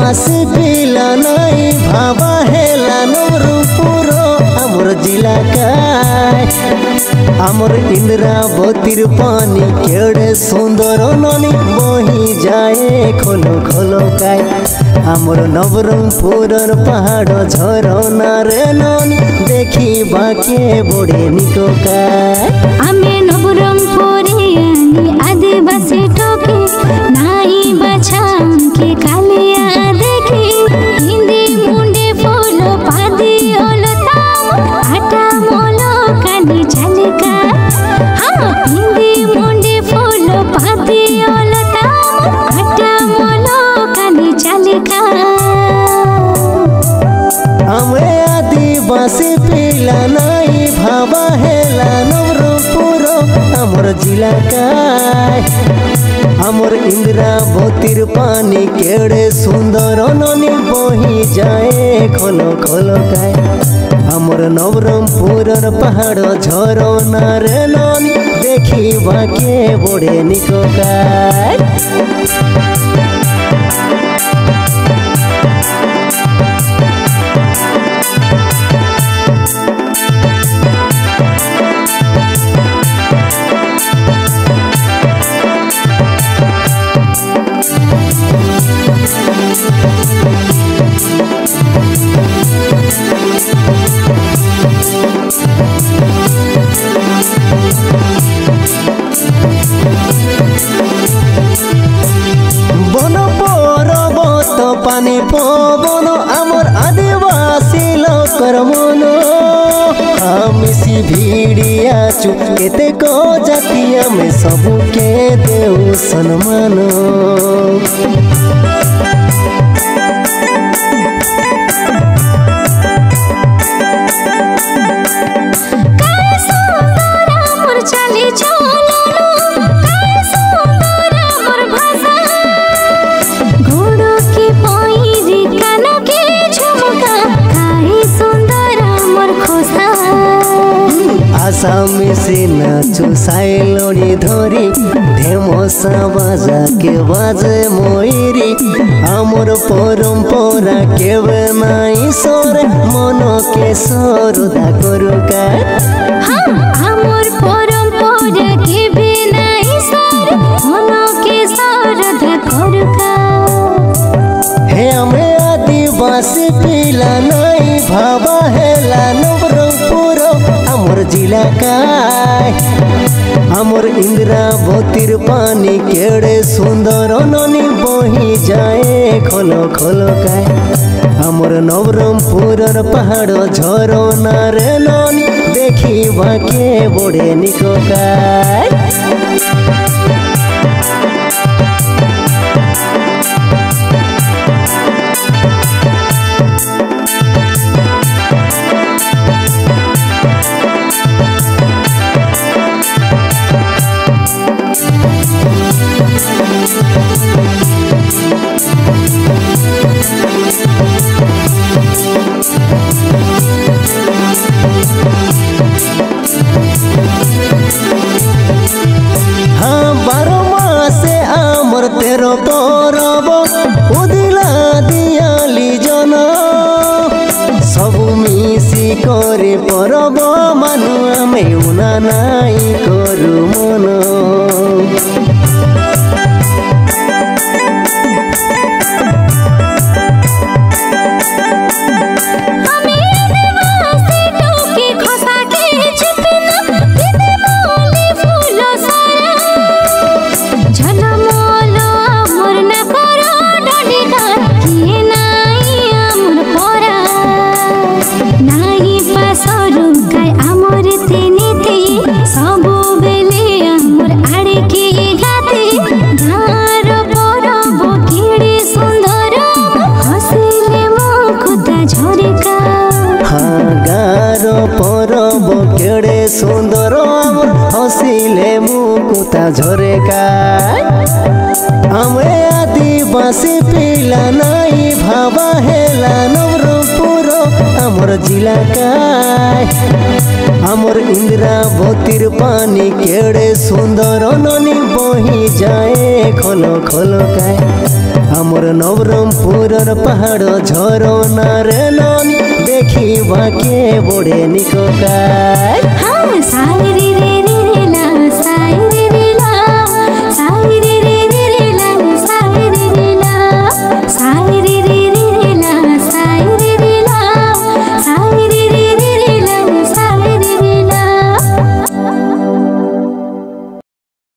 आदिवासी पिला नहीं भावा हेला नवरंगपुर आमर जिला का आमर इंद्रावतीर पानी केड़े सुंदर ननी बही जाए खोलो खोलो काय आमर नवरंगपुर पहाड़ झरना रे ननी देखी बाके बड़े निको काय आमे नवरंगपुरियानी आदिवासी टोके नाई बछाम के कालिया देखी हिंदी मुंडे फूलो पादी ओलता आटा मोलो कानी चालिका हाँ हिंदी मुंडे फूलो पादी ओलता आटा मोलो कानी चालिका आमे आदिवासी पिला नहीं भावा हेला नवरंगपुर आमर जिला काय आमर इंद्रावतीर पानी केड़े सुंदर ननी बही जाए खोलो खोलो काय आमर नवरंगपुर पहाड़ झरना रे ननी देखी बाके बड़े निको काय पानी पवन आमर आदिवासी लोकर मन मिसी भिड़िया चुकेते को जातिया में सबके देव सम्मान आसामी से नाचो साइलोनी धरी ढेमसा बाजा के बाजे मोइरी आमर परंपरा केवे नाई सोरे मनो के सरुदा करू का आमर परंपरा केवे नाई सोरे मनो के सरुदा करू का हे आमे आदिवासी पिला नहीं भावा हेला नवरंगपुर आमर जिला काय आमर इंद्रावतीर पानी केड़े सुंदर ननी बही जाए खोलो खोलो काय आमर नवरंगपुर पहाड़ झरना रे ननी देखी बाके बड़े निको काय तेरो परब उदिला दियाली जन सबु मिसी करे परब मानु आमे उना नाई करू मन केड़े सुंदर आमर हसिले मुकुता झरे काय आमे आदिवासी पिला नहीं भावा हेला नवरंगपुर आमर जिला काय आमर इंद्रावतीर पानी केड़े सुंदर ननी बही जाए खोलो खोलो काय आमर नवरंगपुर पहाड़ झरना रे ननी देखी बाके बड़े निकोकाय हाँ सागर